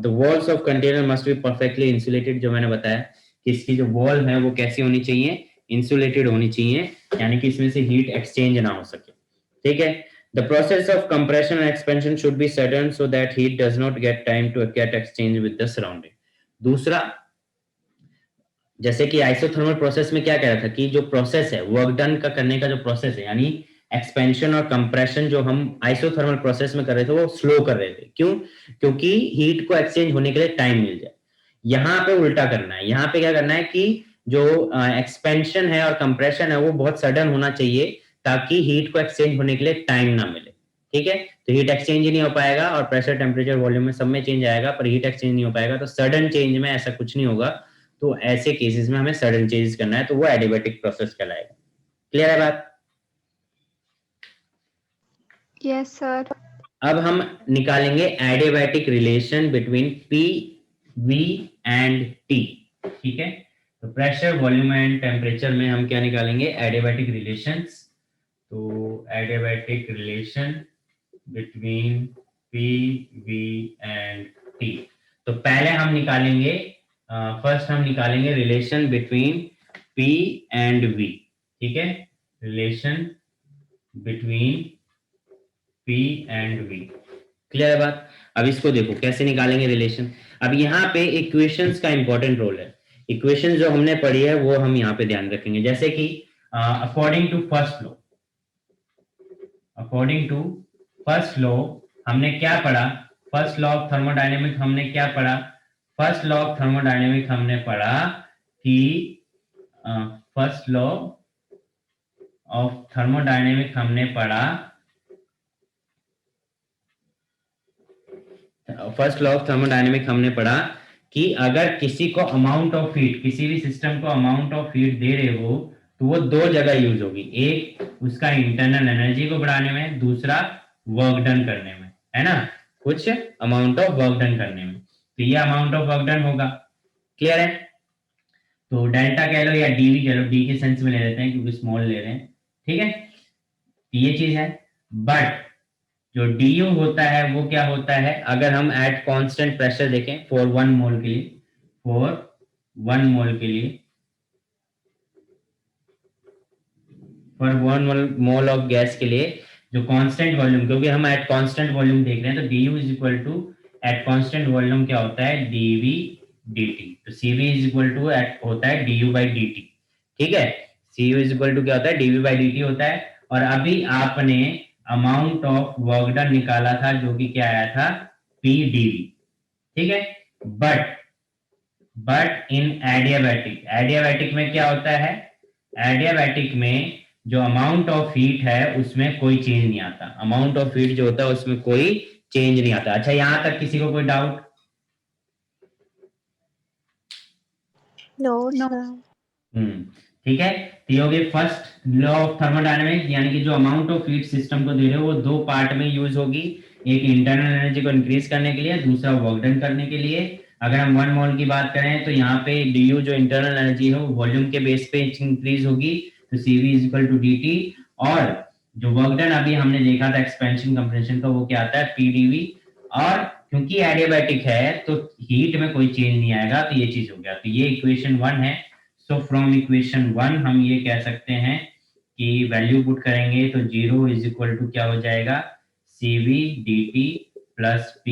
the walls of container must be perfectly insulated, जो मैंने बताया कि इसकी जो वॉल है वो कैसी होनी चाहिए, इंसुलेटेड होनी चाहिए, यानी कि इसमें से हीट एक्सचेंज ना हो सके। ठीक है। The process of compression and expansion should be sudden so that heat does not get time to get exchange with the surrounding. दूसरा, जैसे कि आइसोथर्मल प्रोसेस में क्या कह रहा था कि जो प्रोसेस है वर्क डन का करने का जो प्रोसेस है, यानी एक्सपेंशन और कंप्रेशन जो हम आइसोथर्मल प्रोसेस में कर रहे थे वो स्लो कर रहे थे। क्यों? क्योंकि हीट को एक्सचेंज होने के लिए टाइम मिल जाए। यहाँ पे उल्टा करना है, यहाँ पे क्या करना है कि जो एक्सपेंशन है और कंप्रेशन है वो बहुत सडन होना चाहिए ताकि हीट को एक्सचेंज होने के लिए टाइम ना मिले। ठीक है, तो हीट एक्सचेंज ही नहीं हो पाएगा और प्रेशर टेम्परेचर वॉल्यूम में सब में चेंज आएगा पर हीट एक्सचेंज नहीं हो पाएगा, तो सडन चेंज में ऐसा कुछ नहीं होगा। तो ऐसे केसेस में हमें सडन चेंजेस करना है तो वो एडियाबैटिक प्रोसेस कहलाएगा। क्लियर है बात? Yes sir. अब हम निकालेंगे adiabatic relation between P, V and T. ठीक है, तो प्रेशर वॉल्यूम एंड टेम्परेचर में हम क्या निकालेंगे? Adiabatic relations. तो adiabatic relation between P, V and T. तो पहले हम निकालेंगे, फर्स्ट हम निकालेंगे relation between P and V. ठीक है, relation between P and V. Clear है बात? अब इसको देखो कैसे निकालेंगे रिलेशन। अब यहाँ पे इक्वेशंस का इंपॉर्टेंट रोल है। इक्वेशन जो हमने पढ़ी है वो हम यहाँ पे ध्यान रखेंगे, जैसे कि according to first law, according to first law हमने क्या पढ़ा? फर्स्ट लॉ ऑफ थर्मोडायनेमिक हमने क्या पढ़ा? फर्स्ट लॉ ऑफ थर्मोडायनेमिक हमने पढ़ा कि फर्स्ट लॉ ऑफ थर्मोडायनेमिक हमने पढ़ा, फर्स्ट लॉ ऑफ थर्मोडायनेमिक हमने पढ़ा कि अगर किसी को अमाउंट ऑफ हीट, किसी भी सिस्टम को अमाउंट ऑफ हीट दे रहे हो तो वो दो जगह यूज होगी, एक उसका इंटरनल एनर्जी को बढ़ाने में, दूसरा वर्क डन करने में, है ना, कुछ अमाउंट ऑफ वर्क डन करने में। तो ये अमाउंट ऑफ वर्क डन होगा। क्लियर है? तो डेल्टा कह लो या डीवी कह लो, डी के सेंस में ले लेते हैं क्योंकि स्मॉल ले रहे हैं। ठीक है, ये चीज है। बट जो du होता है वो क्या होता है? अगर हम एट कांस्टेंट प्रेशर देखें फॉर 1 मोल के लिए, फॉर 1 मोल के लिए, फॉर 1 मोल ऑफ गैस के लिए जो कांस्टेंट वॉल्यूम, क्योंकि हम एट कांस्टेंट वॉल्यूम देख रहे हैं, तो du is equal to at constant volume क्या होता है? dv dt। तो cv is equal to at होता है du by dt। ठीक है, cu इज इक्वल टू क्या होता है? dv by dt होता है। और अभी आपने अमाउंट ऑफ वर्क डन निकाला था जो कि क्या आया था? pdv। ठीक है, बट इन एडियाबैटिक, एडियाबैटिक में क्या होता है? एडियाबैटिक में जो अमाउंट ऑफ हीट है उसमें कोई चेंज नहीं आता, अमाउंट ऑफ हीट जो होता है उसमें कोई चेंज नहीं आता। अच्छा, यहां तक किसी को कोई डाउट? No no. सर। ठीक है, तो ये हो गई फर्स्ट लॉ ऑफ थर्मोडायनेमिक्स, यानी कि जो अमाउंट ऑफ हीट सिस्टम को दे रहे हो वो दो पार्ट में यूज होगी, एक इंटरनल एनर्जी को इंक्रीज करने के लिए, दूसरा वर्क डन करने के लिए। अगर हम 1 मोल की बात करें तो यहाँ पे du जो इंटरनल एनर्जी है वो वॉल्यूम के बेस पे इंक्रीज होगी, तो cv is equal to dt। और जो वर्क डन अभी हमने देखा था एक्सपेंशन कंप्रेशन का, वो क्या आता है? pdv। और क्योंकि एडियाबैटिक है तो हीट में कोई चेंज नहीं आएगा, तो ये चीज हो गया। तो ये इक्वेशन 1 है। सो फ्रॉम इक्वेशन 1 हम ये कह सकते हैं कि वैल्यू पुट करेंगे तो 0 इज इक्वल टू क्या हो जाएगा? cv dt plus p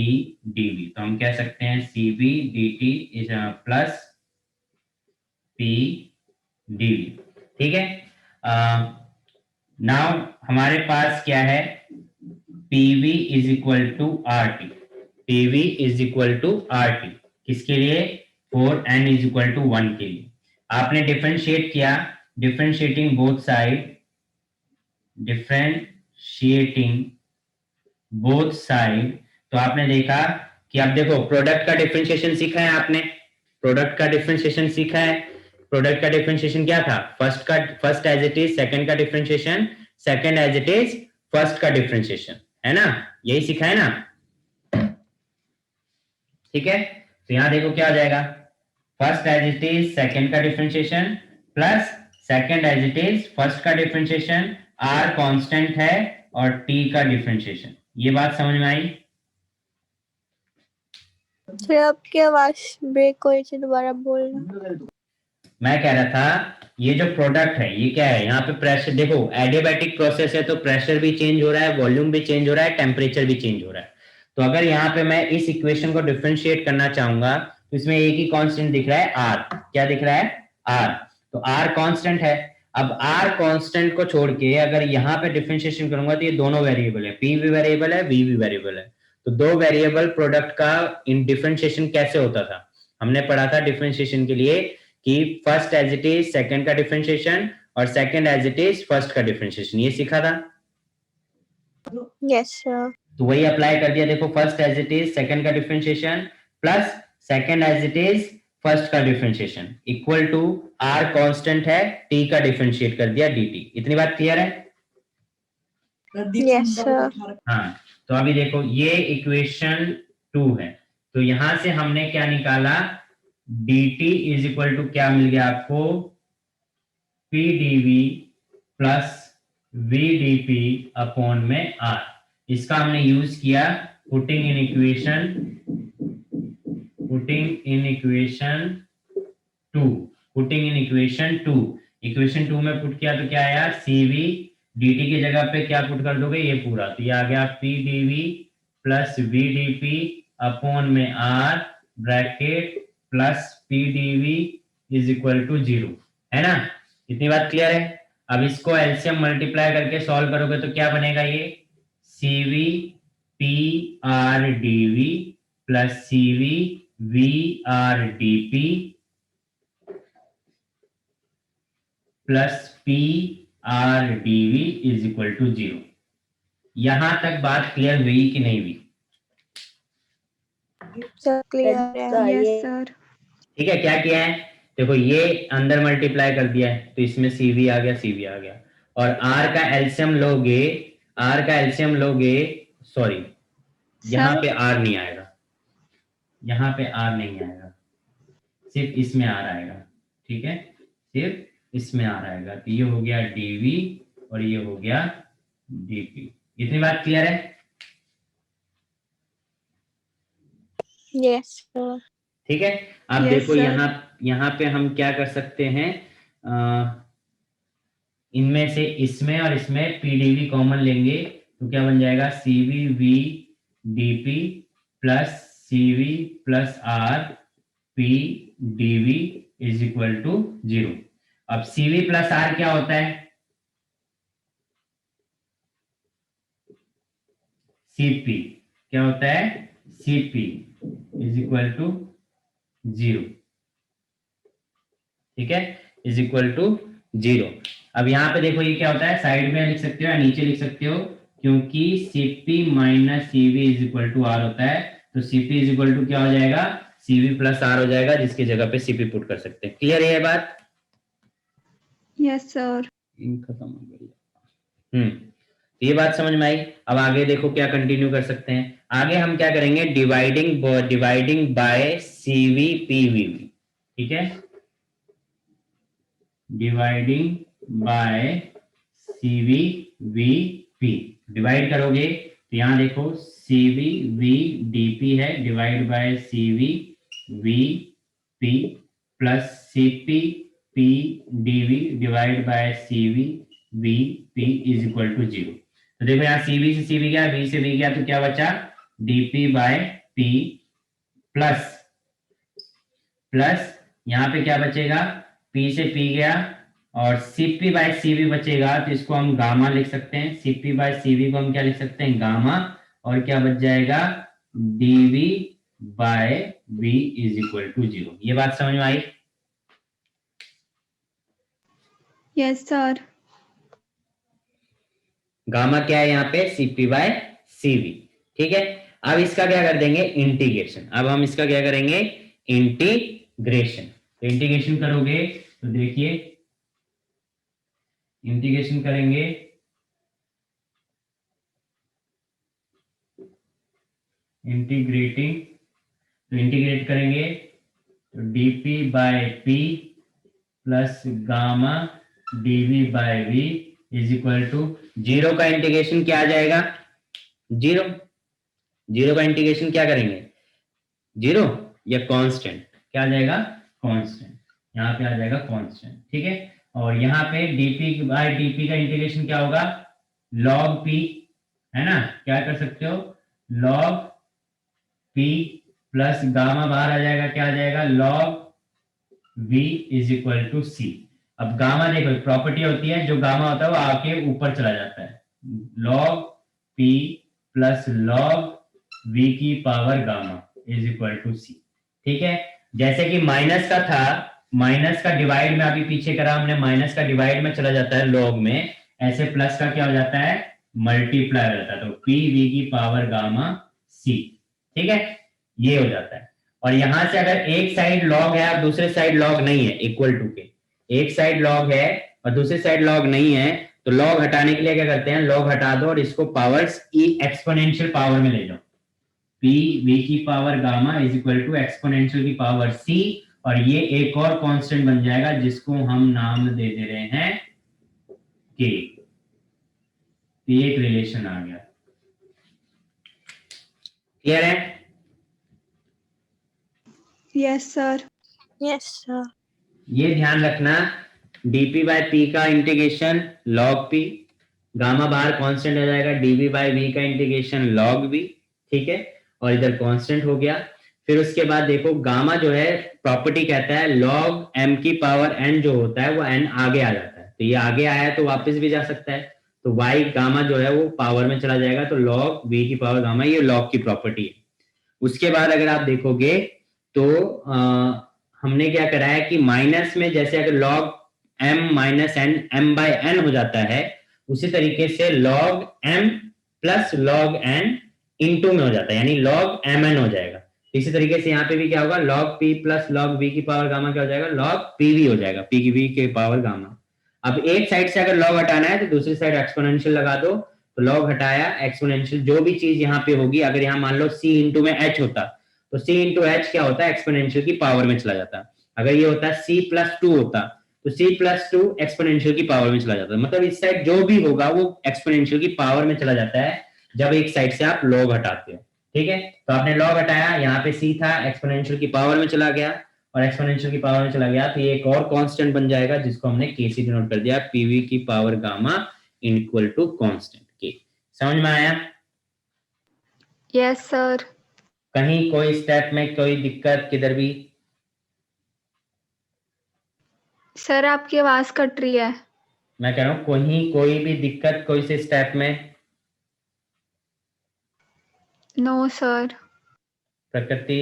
dv। तो हम कह सकते हैं cv dt is plus p dv। ठीक है, नाउ हमारे पास क्या है? pv is equal to rt, pv is equal to rt किसके लिए? For n is equal to 1 के लिए। आपने डिफरेंशिएट किया, differentiating both side, differentiating both side, तो आपने देखा कि अब देखो प्रोडक्ट का डिफरेंशिएशन सीखा है आपने, प्रोडक्ट का डिफरेंशिएशन सीखा है। प्रोडक्ट का डिफरेंशिएशन क्या था? First as it is, second का differentiation, second as it is, first का डिफरेंशिएशन, है ना? यही सीखा है ना? ठीक है, तो यहां देखो क्या हो जाएगा, first as it is second का differentiation plus second as it is first का डिफरेंशिएशन, आर कांस्टेंट है और टी का डिफरेंशिएशन। ये बात समझ में आई? सर आपकी आवाज ब्रेक हो रही थी, दोबारा बोलना। मैं कह रहा था ये जो प्रोडक्ट है ये क्या है, यहाँ पे प्रेशर देखो, एडियाबैटिक प्रोसेस है तो प्रेशर भी चेंज हो रहा है, वॉल्यूम भी चेंज हो रहा है, टेम्परेचर भी चेंज हो रहा है। तो अगर यहाँ पे मैं इस इक्वेशन को डिफरेंशिएट करना चाहूंगा तो इसमें एक ही कांस्टेंट दिख रहा है, आर। क्या दिख रहा है? आर। तो आर कांस्टेंट है। अब आर कांस्टेंट को छोड़ के अगर यहाँ पे डिफरेंशिएशन करूंगा तो ये दोनों वेरिएबल है, पी भी वेरिएबल है, वी भी वेरिएबल है। तो दो वेरिएबल प्रोडक्ट का इन डिफरेंशिएशन कैसे होता था? हमने पढ़ा था डिफरेंशिएशन के लिए कि first as it is second का डिफरेंशिएशन और second as it is first का डिफरेंशिएशन, ये सीखा था। Yes sir. तो वही अप्लाई कर दिया। देखो first as it is second का differentiation plus second as it is first का differentiation equal to R constant है, टी का डिफरेंशिएट कर दिया dt। इतनी बात क्लियर है? Yes sir. हाँ, तो अभी देखो ये इक्वेशन 2 है। तो यहां से हमने क्या निकाला, dt इज इक्वल टू क्या मिल गया आपको, p dv plus v dp upon में r। इसका हमने यूज किया पुटिंग इन इक्वेशन 2। इक्वेशन 2 में पुट किया तो क्या आया, cv dt की जगह पे क्या पुट कर दोगे, ये पूरा, तो ये आ गया p dv plus v dp upon में r bracket plus p dv is equal to 0, है ना? इतनी बात क्लियर है? अब इसको एलसीएम मल्टीप्लाई करके सॉल्व करोगे तो क्या बनेगा, ये cv p r dv plus cv v r dp plus p r dv is equal to 0। यहां तक बात क्लियर हुई कि नहीं हुई? सर क्लियर है। Yes sir. ठीक है, क्या किया है, देखो ये अंदर मल्टीप्लाई कर दिया है तो इसमें cv आ गया, cv आ गया, और r का एलसीएम लोगे, सॉरी यहाँ पे r नहीं आएगा, यहाँ पे r नहीं आएगा, सिर्फ इसमें r आएगा। ठीक है, सिर्फ इसमें r आएगा। तो ये हो गया dv और ये हो गया dp। इतनी बात क्लियर है? Yes sir. ठीक है, अब Yes, देखो sir. यहाँ पे हम क्या कर सकते हैं, इनमें से इसमें और इसमें pdv कॉमन लेंगे तो क्या बन जाएगा, cv dp plus cv plus r p dv is equal to 0। अब cv प्लस r क्या होता है, cp क्या होता है, cp इज इक्वल टू 0। ठीक है, इज इक्वल टू 0। अब यहाँ पे देखो ये क्या होता है, साइड में लिख सकते हो या नीचे लिख सकते हो, क्योंकि cp minus cv is equal to r होता है। तो cp इज इक्वल टू क्या हो जाएगा, cv प्लस r हो जाएगा, जिसकी जगह पे cp पुट कर सकते हैं। क्लियर है ये बात? Yes sir. खत्म हो गई। ये बात समझ में आई? अब आगे देखो क्या कंटिन्यू कर सकते हैं। आगे हम क्या करेंगे, डिवाइडिंग बाय cv pvv। ठीक है, dividing by cv vp, divide करोगे तो यहाँ देखो cv v dp है, divide by cv vp plus cp p dv divide by cv vp is equal to 0। तो देखो यहाँ cv से cv गया, v से v गया, तो क्या बचा, dp बाय p प्लस यहाँ पे क्या बचेगा, p से p गया और cp बाय cv बचेगा, तो इसको हम गामा लिख सकते हैं, cp बाय cv को हम क्या लिख सकते हैं, गामा, और क्या बच जाएगा, dv by v is equal to 0। ये बात समझ में आई? Yes sir. गामा क्या है यहाँ पे, cp बाय cv। ठीक है, अब इसका क्या कर देंगे, इंटीग्रेशन। अब हम इसका क्या करेंगे, इंटीग्रेशन। इंटीग्रेशन। तो इंटीग्रेशन करोगे तो देखिए, इंटीग्रेशन करेंगे इंटीग्रेटिंग, तो इंटीग्रेट करेंगे तो dp by p plus gamma dv by v is equal to, zero का इंटीग्रेशन क्या आ जाएगा, जीरो, जीरो का इंटीग्रेशन क्या करेंगे, जीरो या कांस्टेंट, क्या आ जाएगा, कांस्टेंट, यहाँ पे आ जाएगा कांस्टेंट, ठीक है। और यहाँ पे dp बाय dp का इंटीग्रेशन क्या होगा, log p, है ना, क्या कर सकते हो, log p प्लस गामा बाहर आ जाएगा, क्या आ जाएगा, log v is equal to C. अब गामा देखो प्रॉपर्टी होती है, जो गामा होता है वो आके ऊपर चला जाता है, log p plus log v की power gamma is equal to C, ठीक है। जैसे कि माइनस का था, माइनस का डिवाइड में अभी पीछे करा हमने, माइनस का डिवाइड में चला जाता है लॉग में, ऐसे प्लस का क्या हो जाता है, मल्टीप्लाई हो जाता है, तो p v की पावर गामा c, ठीक है, ये हो जाता है। और यहां से अगर एक साइड लॉग है और दूसरे साइड लॉग नहीं है, इक्वल टू के, एक साइड लॉग है और दूसरी साइड लॉग नहीं है, तो लॉग हटाने के लिए क्या करते हैं, लॉग हटा दो और इसको पावर्स एक्सपोनेंशियल पावर में ले जाओ, p v की power gamma is equal to exponential की पावर c, और ये एक और कांस्टेंट बन जाएगा जिसको हम नाम दे दे रहे हैं k, ये एक रिलेशन आ गया, क्लियर है। Yes, sir. Yes, sir. ये ध्यान रखना, dp बाय p का इंटीग्रेशन log p, गामा बाहर कांस्टेंट आ जाएगा, dv बाय v का इंटीग्रेशन log v, ठीक है, और इधर कांस्टेंट हो गया। फिर उसके बाद देखो गामा जो है प्रॉपर्टी कहता है log m की पावर n जो होता है वो n आगे आ जाता है, तो ये आगे आया है तो वापस भी जा सकता है, तो y गामा जो है वो पावर में चला जाएगा, तो log v की पावर गामा, ये log की प्रॉपर्टी है। उसके बाद अगर आप देखोगे तो हमने क्या करा है कि माइनस में जैसे अगर log m minus n m by n हो जाता है, उसी तरीके से log m plus log n into में हो जाता है, यानी log mn हो जाएगा। इसी तरीके से यहाँ पे भी क्या होगा, log p plus log v की पावर गामा क्या हो जाएगा, log pv हो जाएगा, p की v के पावर गामा। अब एक साइड से अगर log हटाना है तो दूसरी साइड एक्सपोनेंशियल लगा दो, तो log हटाया, एक्सपोनेंशियल, जो भी चीज यहाँ पे होगी, अगर यहाँ मान लो c इंटू में h होता, तो c इंटू एच क्या होता है, एक्सपोनेंशियल की पावर में चला जाता। अगर ये होता है c प्लस टू होता, तो c प्लस टू एक्सपोनेंशियल की पावर में चला जाता है, मतलब इस साइड जो भी होगा वो एक्सपोनेंशियल की पावर में चला जाता है जब एक साइड से आप log हटाते हो, ठीक है। तो आपने log हटाया, यहाँ पे c था, एक्सपोनेंशियल की पावर में चला गया, और एक्सपोनेंशियल की पावर में चला गया तो ये एक और कांस्टेंट बन जाएगा जिसको हमने k से डिनोट कर दिया, pv की power gamma equal to constant k। समझ में आया? Yes, sir. कहीं कोई स्टेप में कोई दिक्कत किधर भी? सर आपकी आवाज कट रही है। मैं कह रहा हूँ कहीं कोई भी दिक्कत कोई से स्टेप में? No sir. प्रकृति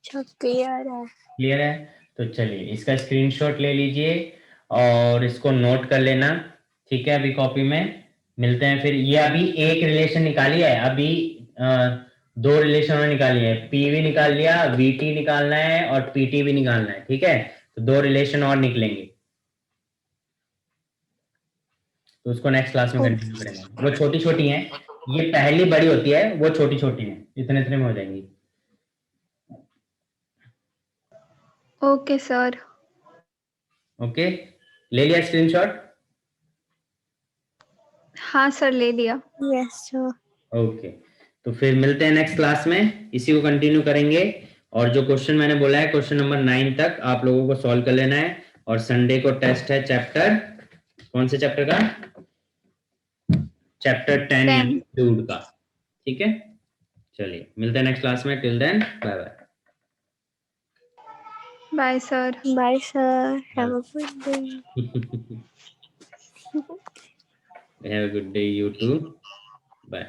क्लियर है। क्लियर है? तो चलिए इसका स्क्रीनशॉट ले लीजिए और इसको नोट कर लेना, ठीक है। अभी कॉपी में मिलते हैं फिर। ये अभी एक रिलेशन निकाली है, अभी दो रिलेशन निकाली है, पीवी निकाल लिया, वीटी निकालना है और पीटी भी निकालना है, ठीक है। तो दो रिलेशन और निकलेंगे, तो उसको नेक्स्ट क्लास में कंटिन्यू करेंगे। वो छोटी छोटी हैं, ये पहली बड़ी होती है, वो छोटी छोटी हैं, इतने इतने में हो जाएंगी। Okay sir. ओके, ले लिया स्क्रीनशॉट? हाँ सर, ले लिया। Yes sir. ओके, तो फिर मिलते हैं नेक्स्ट क्लास में, इसी को कंटिन्यू करेंगे। और जो क्वेश्चन मैंने बोला है क्वेश्चन नंबर 9 तक आप लोगों को सॉल्व कर लेना है। और संडे को टेस्ट है चैप्टर, कौन से चैप्टर का? चैप्टर 10 यानी फ्लूइड का, ठीक है। चलिए मिलते हैं नेक्स्ट क्लास में, till then bye bye. Bye sir. Bye sir, have a good day. Have a good day, you too. Bye.